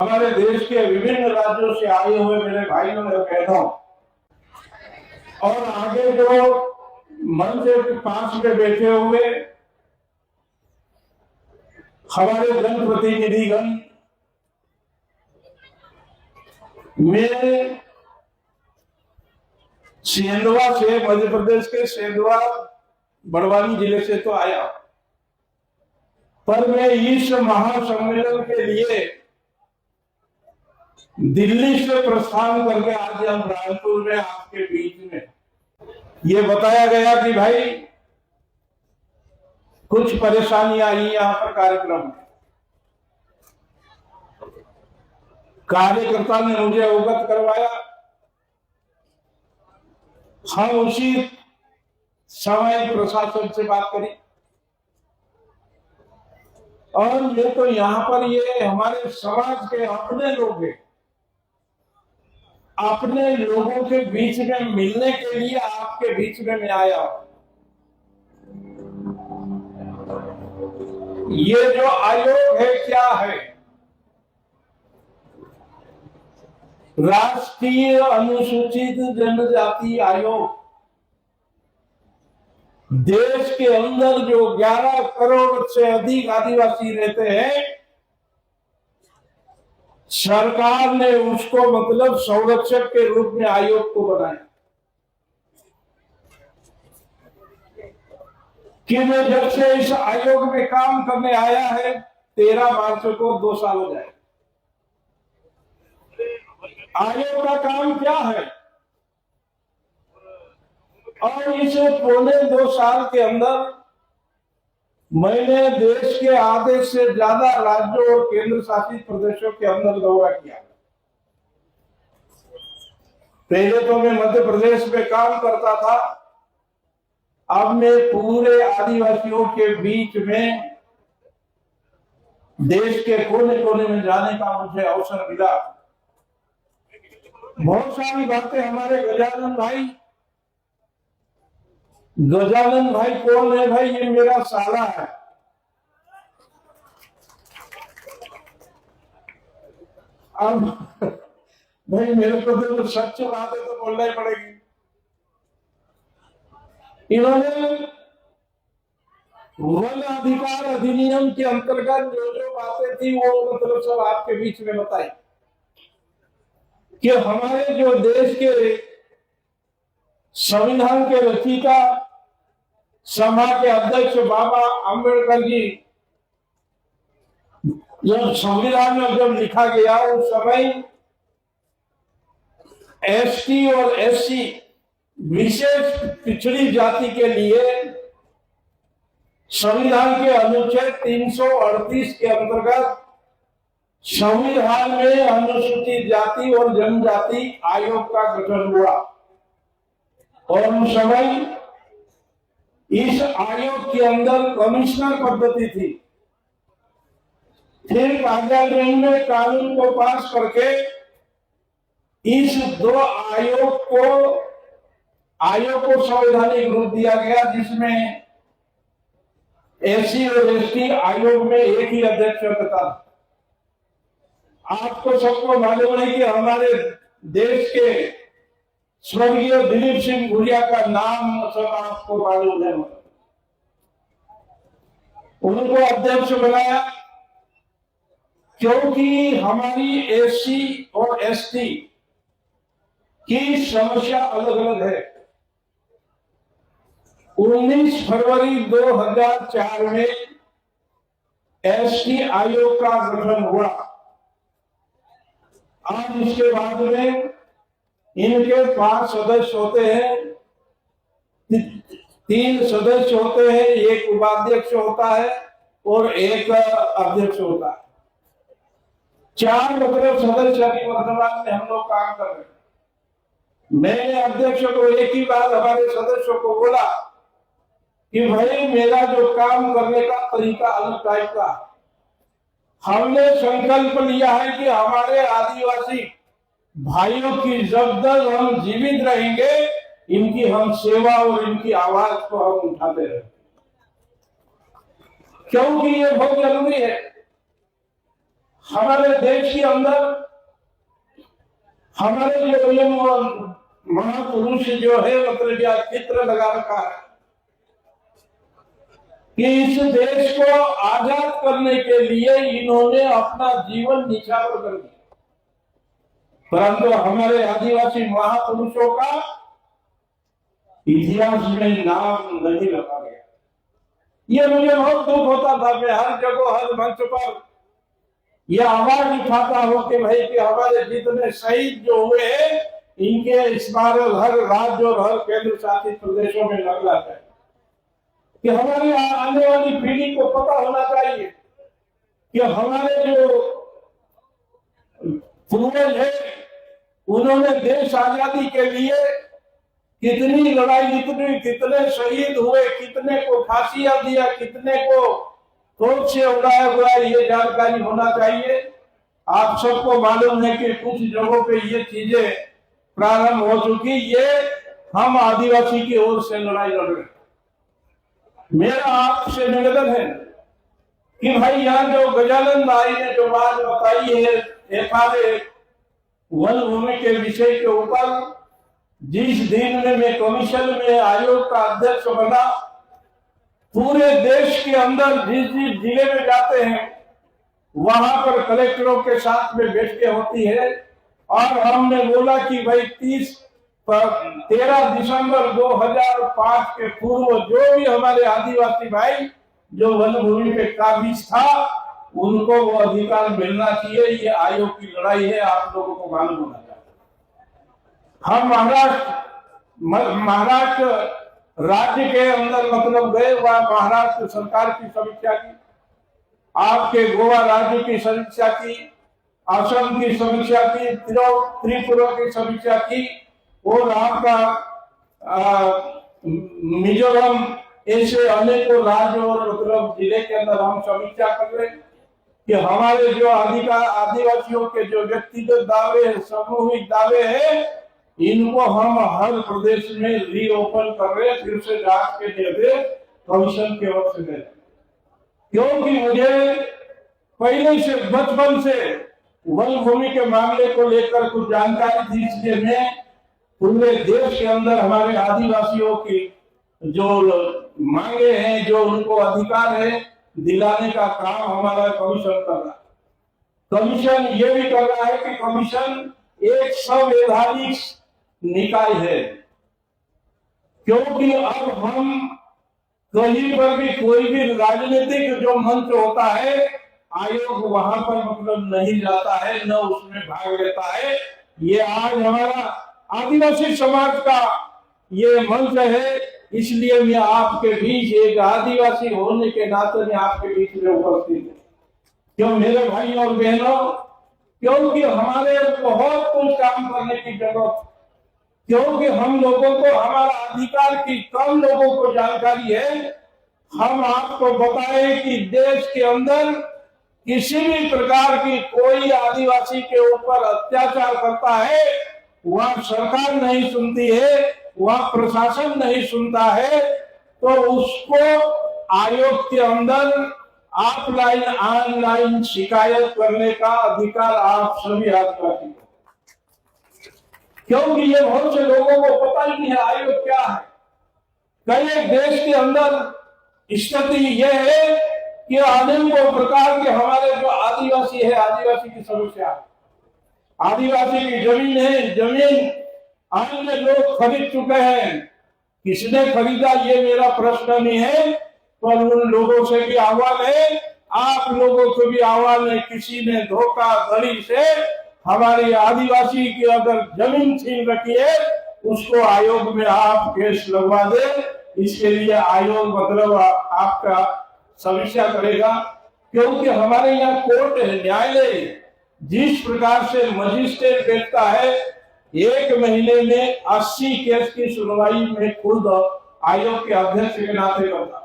हमारे देश के विभिन्न राज्यों से आए हुए मेरे भाइयों और बहनों और आगे जो मंच के पास में बैठे हुए हमारे जनप्रतिनिधिगण, मैं सेंधवा से, मध्य प्रदेश के सेंधवा बड़वानी जिले से तो आया, पर मैं इस महासम्मेलन के लिए दिल्ली से प्रस्थान करके आज हम रायपुर में आपके बीच में ये बताया गया कि भाई कुछ परेशानियां आई यहाँ पर कार्यक्रम में। कार्यकर्ता ने मुझे अवगत करवाया, हम उसी समय प्रशासन से बात करी और ये तो यहाँ पर ये हमारे समाज के अपने लोग हैं, अपने लोगों के बीच में मिलने के लिए आपके बीच में मैं आया। ये जो आयोग है क्या है? राष्ट्रीय अनुसूचित जनजाति आयोग। देश के अंदर जो 11 करोड़ से अधिक आदिवासी रहते हैं, सरकार ने उसको मतलब संरक्षक के रूप में आयोग को बनाया कि मैं जब से इस आयोग में काम करने आया है 13 मार्च को 2 साल हो जाए। आयोग का काम क्या है? और इस पौने 2 साल के अंदर मैंने देश के आधे से ज्यादा राज्यों और केंद्र शासित प्रदेशों के अंदर दौरा किया। पहले तो मैं मध्य प्रदेश में काम करता था, अब मैं पूरे आदिवासियों के बीच में देश के कोने कोने में जाने का मुझे अवसर मिला। बहुत सारी बातें हमारे गजानन भाई कौन है भाई? ये मेरा साला है। अब भाई मेरे को तो सच बात है तो बोलना ही पड़ेगी। इन्होंने वन अधिकार अधिनियम के अंतर्गत जो जो बातें थी वो मतलब सब आपके बीच में बताई कि हमारे जो देश के संविधान के रचयिता, सभा के अध्यक्ष बाबा अम्बेडकर जी, जब संविधान में जब लिखा गया उस समय एसटी और एससी विशेष पिछड़ी जाति के लिए संविधान के अनुच्छेद 338 के अंतर्गत संविधान में अनुसूचित जाति और जनजाति आयोग का गठन हुआ और उस समय इस आयोग के अंदर कमिश्नर पद्धति थी। फिर पार्लियामेंट में कानून को पास करके इस 2 आयोग को संवैधानिक रूप दिया गया, जिसमें एससी और एसटी आयोग में एक ही अध्यक्ष होता था। आपको सबको मालूम है कि हमारे देश के स्वर्गीय दिलीप सिंह भुरिया का नाम सब आपको मालूम है। उनको अध्यक्ष बनाया क्योंकि हमारी एससी और एसटी की समस्या अलग अलग है। 19 फरवरी 2004 में एसटी आयोग का गठन हुआ। आज इसके बाद में इनके 5 सदस्य होते हैं, 3 सदस्य होते हैं, एक उपाध्यक्ष होता है और एक अध्यक्ष होता है। 4 मतलब सदस्य अभी वर्तमान में हम लोग काम कर रहे हैं। मैंने अध्यक्ष को एक ही बात हमारे सदस्यों को बोला कि भाई मेरा जो काम करने का तरीका अलग टाइप का, हमने संकल्प लिया है कि हमारे आदिवासी भाइयों की जब तक हम जीवित रहेंगे इनकी हम सेवा और इनकी आवाज को हम उठाते रहेंगे, क्योंकि ये बहुत जरूरी है। हमारे देश के अंदर हमारे जो ये महापुरुष जो है मतलब यह चित्र लगा रखा है कि इस देश को आजाद करने के लिए इन्होंने अपना जीवन निछावर कर दिया, परंतु हमारे आदिवासी महापुरुषों का इतिहास में नाम नहीं रखा गया। ये मुझे बहुत दुख होता था। मैं हर जगह हर मंच पर यह आवाज उठाता हूं कि भाई कि हमारे जितने शहीद जो हुए हैं इनके स्मारक हर राज्य और हर केंद्र शासित प्रदेशों में लग जाता है कि हमारी आने वाली पीढ़ी को पता होना चाहिए कि हमारे जो पूर्वज है उन्होंने देश आजादी के लिए कितनी लड़ाई जितनी कितने शहीद हुए, कितने को फांसियां दिया, कितने को तोप से उड़ाया हुआ, ये जानकारी होना चाहिए। आप सबको मालूम है कि कुछ जगहों पे ये चीजें प्रारंभ हो चुकी। ये हम आदिवासी की ओर से लड़ाई लड़ रहे। मेरा आपसे निवेदन है कि भाई यहाँ जो गजानंद भाई ने जो बात बताई है हमारे वन भूमि के विषय के ऊपर, जिस दिन में मैं कमीशन में आयोग का अध्यक्ष बना, पूरे देश के अंदर जिस जिस जिले में जाते हैं वहां पर कलेक्टरों के साथ में बैठकें होती है और हमने बोला कि भाई 13 दिसंबर 2005 के पूर्व जो भी हमारे आदिवासी भाई जो वन भूमि पे काबिज था उनको वो अधिकार मिलना चाहिए। ये आयोग की लड़ाई है, आप लोगों को मालूम होना चाहिए। हम महाराष्ट्र राज्य के अंदर मतलब गए, वहां महाराष्ट्र सरकार की समीक्षा की, आपके गोवा राज्य की समीक्षा की, असम की समीक्षा की, त्रिपुरा की समीक्षा की और आपका मिजोरम, ऐसे अनेकों राज्य और मतलब जिले के अंदर हम समीक्षा कर रहे हैं कि हमारे जो आदिवासियों के जो व्यक्तिगत दावे हैं, सामूहिक दावे हैं, इनको हम हर प्रदेश में रीओपन कर रहे हैं, फिर से जांच के निर्देश कमीशन की ओर से दे। क्योंकि मुझे पहले से बचपन से वन भूमि के मामले को लेकर कुछ जानकारी थी, इसलिए मैं पूरे देश के अंदर हमारे आदिवासियों की जो मांगे हैं, जो उनको अधिकार है दिलाने का काम हमारा कमीशन कर रहा है। कमीशन ये भी कर रहा है कि कमीशन एक संवैधानिक निकाय है, क्योंकि अब हम कहीं पर भी कोई भी राजनीतिक जो मंच होता है आयोग वहां पर मतलब नहीं जाता है, न उसमें भाग लेता है। ये आज हमारा आदिवासी समाज का ये मंच है, इसलिए मैं आपके बीच एक आदिवासी होने के नाते मैं आपके बीच में उपस्थित हूँ। क्यों मेरे भाई और बहनों, क्योंकि हमारे बहुत कुछ काम करने की जरूरत, क्योंकि हम लोगों को हमारा अधिकार की कम लोगों को जानकारी है। हम आपको बताएं कि देश के अंदर किसी भी प्रकार की कोई आदिवासी के ऊपर अत्याचार करता है, वह सरकार नहीं सुनती है, वह प्रशासन नहीं सुनता है, तो उसको आयोग के अंदर ऑफलाइन ऑनलाइन शिकायत करने का अधिकार आप सभी आदिवासी को, क्योंकि ये बहुत से लोगों को पता ही नहीं है आयोग क्या है। कई देश के अंदर स्थिति यह है कि अनेकों प्रकार के हमारे जो आदिवासी है, आदिवासी की समस्या, आदिवासी की जमीन है, जमीन अन्य लोग खरीद चुके हैं, किसने खरीदा ये मेरा प्रश्न नहीं है, पर उन लोगों से भी आह्वान है, आप लोगों को भी आह्वान है, किसी ने धोखाधड़ी से हमारी आदिवासी की अगर जमीन छीन रखी है उसको आयोग में आप केस लगवा दे। इसके लिए आयोग मतलब आपका समीक्षा करेगा, क्योंकि हमारे यहाँ कोर्ट है, न्यायालय, जिस प्रकार से मजिस्ट्रेट देखता है 1 महीने में 80 केस की सुनवाई में खुद आयोग के अध्यक्ष के नाते करता।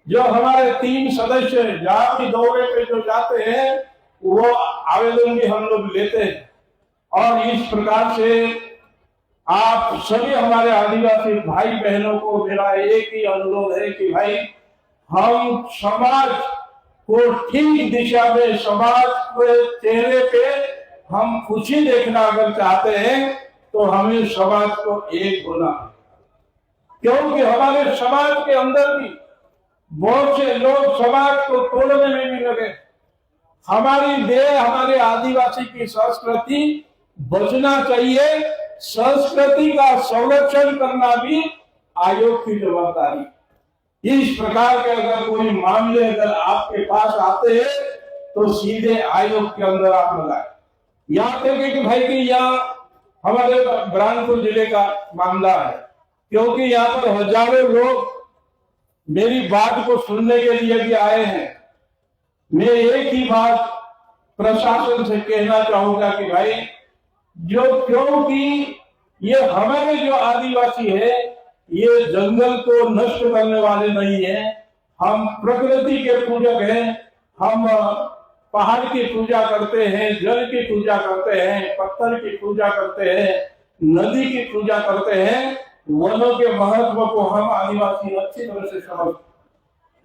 जो हमारे 3 सदस्य जहाँ भी दौरे पे जो जाते हैं वो आवेदन भी हम लोग लेते हैं। और इस प्रकार से आप सभी हमारे आदिवासी भाई बहनों को मेरा एक ही अनुरोध है कि भाई हम समाज को ठीक दिशा में समाज के चेहरे पे हम खुशी देखना अगर चाहते हैं तो हमें समाज को एक होना, क्योंकि हमारे समाज के अंदर भी बहुत से लोग समाज को तोड़ने में भी लगे। हमारी देह, हमारे आदिवासी की संस्कृति बचना चाहिए। संस्कृति का संरक्षण करना भी आयोग की जवाबदारी। इस प्रकार के अगर कोई मामले अगर आपके पास आते हैं तो सीधे आयोग के अंदर आप लगाए। यहाँ तक कि भाई कि यहाँ हमारे बुरहानपुर जिले का मामला है, क्योंकि यहाँ पर हजारों लोग मेरी बात को सुनने के लिए भी आए हैं। मैं एक ही बात प्रशासन से कहना चाहूंगा कि भाई क्योंकि ये हमारे जो आदिवासी है ये जंगल को नष्ट करने वाले नहीं है। हम प्रकृति के पूजक हैं। हम पहाड़ की पूजा करते हैं, जल की पूजा करते हैं, पत्थर की पूजा करते हैं, नदी की पूजा करते हैं। वनों के महत्व को हम आदिवासी अच्छी तरह से समझ।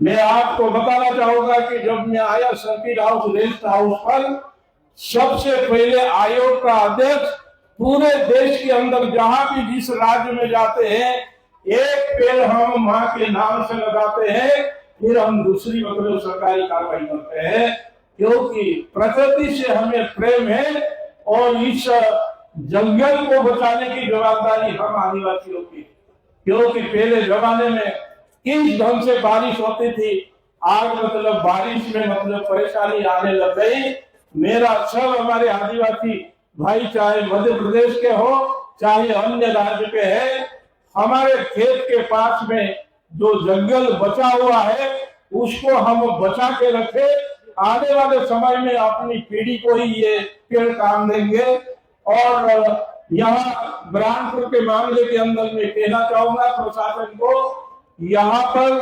मैं आपको बताना चाहूंगा कि जब मैं आया सर्किट हाउस रेस्ट हाउस पर, सबसे पहले आयोग का अध्यक्ष पूरे देश के अंदर जहां भी जिस राज्य में जाते हैं एक पेड़ हम मां के नाम से लगाते हैं, फिर हम दूसरी मतलब सरकारी कार्रवाई करते हैं, क्योंकि प्रकृति से हमें प्रेम है और इस जंगल को बचाने की जवाबदारी हम आदिवासियों की। क्योंकि पहले जमाने में किस ढंग से बारिश होती थी, आज मतलब बारिश में मतलब परेशानी आने लग गई। मेरा सब हमारे आदिवासी भाई चाहे मध्य प्रदेश के हो चाहे अन्य राज्य के हैं, हमारे खेत के पास में जो जंगल बचा हुआ है उसको हम बचा के रखे। आने वाले समय में अपनी पीढ़ी को ही ये पेड़ काम देंगे। और यहाँ बुरहानपुर के मामले के अंदर मैं कहना चाहूंगा प्रशासन को, यहाँ पर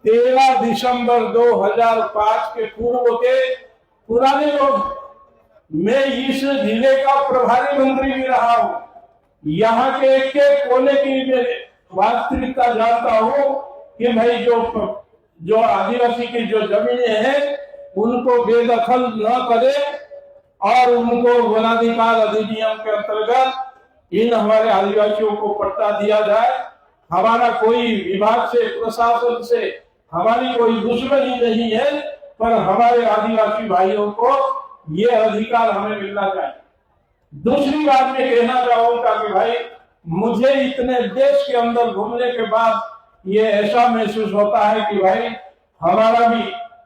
13 दिसंबर 2005 के पूर्व के पुराने लोग, मैं इस जिले का प्रभारी मंत्री भी रहा हूँ, यहाँ के एक कोने की वास्तविकता जानता हूँ कि भाई जो आदिवासी की जो जमीनें हैं उनको बेदखल न करे और उनको वनाधिकार अधिनियम के अंतर्गत इन हमारे आदिवासियों को पट्टा दिया जाए। हमारा कोई विभाग से प्रशासन से हमारी कोई दुश्मनी नहीं है, पर हमारे आदिवासी भाइयों को ये अधिकार हमें मिलना चाहिए। दूसरी बात मैं कहना चाहूंगा कि भाई मुझे इतने देश के अंदर घूमने के बाद ये ऐसा महसूस होता है कि भाई हमारा भी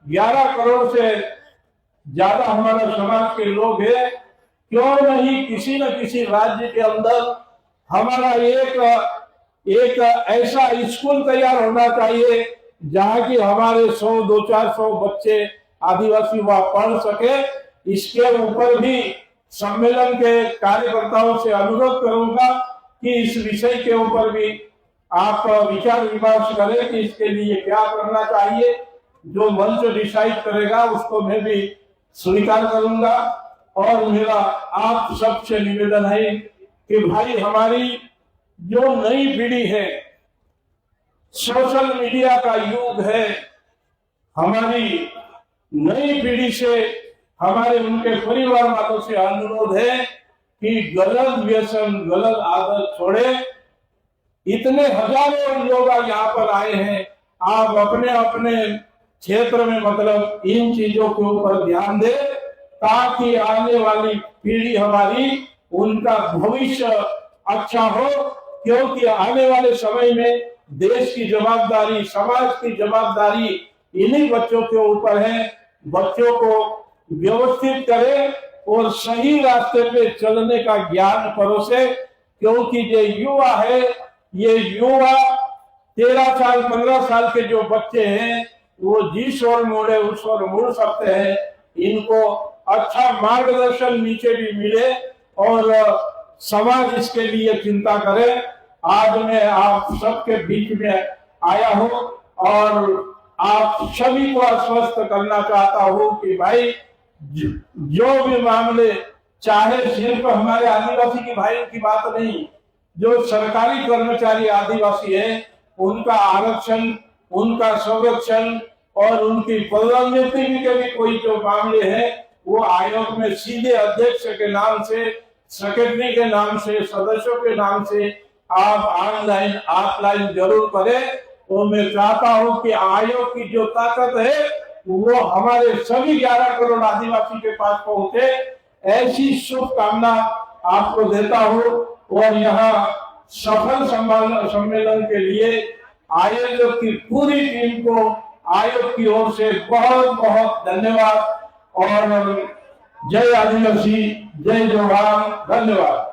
11 करोड़ से ज्यादा हमारा समाज के लोग हैं, क्यों नहीं किसी न किसी राज्य के अंदर हमारा एक ऐसा स्कूल तैयार होना चाहिए जहाँ की हमारे 100-200-400 बच्चे आदिवासी वहां पढ़ सके। इसके ऊपर भी सम्मेलन के कार्यकर्ताओं से अनुरोध करूंगा कि इस विषय के ऊपर भी आप विचार विमर्श करें कि इसके लिए क्या करना चाहिए। जो मंच डिसाइड करेगा उसको मैं भी स्वीकार करूंगा। और मेरा आप सबसे निवेदन है कि भाई हमारी जो नई पीढ़ी है, सोशल मीडिया का युग है, हमारी नई पीढ़ी से हमारे उनके परिवार वालों से अनुरोध है कि गलत व्यसन गलत आदत छोड़े। इतने हजारों लोग यहाँ पर आए हैं, आप अपने अपने क्षेत्र में मतलब इन चीजों के ऊपर ध्यान दें ताकि आने वाली पीढ़ी हमारी उनका भविष्य अच्छा हो। क्योंकि आने वाले समय में देश की जवाबदारी, समाज की जवाबदारी इन्हीं बच्चों के ऊपर है। बच्चों को व्यवस्थित करें और सही रास्ते पे चलने का ज्ञान परोसे, क्योंकि ये युवा है, ये युवा 13 साल 15 साल के जो बच्चे हैं वो जिस ओर मुड़े उस ओर मुड़ सकते हैं। इनको अच्छा मार्गदर्शन नीचे भी मिले और समाज इसके लिए चिंता करे। आज मैं आप सबके बीच में आया हूं और आप सभी को आश्वस्त करना चाहता हूं कि भाई जो भी मामले, चाहे सिर्फ हमारे आदिवासी की भाइयों की बात नहीं, जो सरकारी कर्मचारी आदिवासी है उनका आरक्षण, उनका संरक्षण, और उनकी पदोन्नति के भी कोई जो मामले हैं वो आयोग में सीधे अध्यक्ष के नाम से, सेक्रेटरी के नाम से, सदस्यों के नाम से आप ऑनलाइन ऑफलाइन जरूर करें। तो मैं चाहता हूं कि आयोग की जो ताकत है वो हमारे सभी 11 करोड़ आदिवासी के पास पहुंचे, ऐसी शुभकामना आपको देता हूं। और यहाँ सफल सम्मेलन के लिए आयोजक की पूरी टीम को आयोग की ओर से बहुत बहुत धन्यवाद। और जय आदिवासी, जय जवान, धन्यवाद।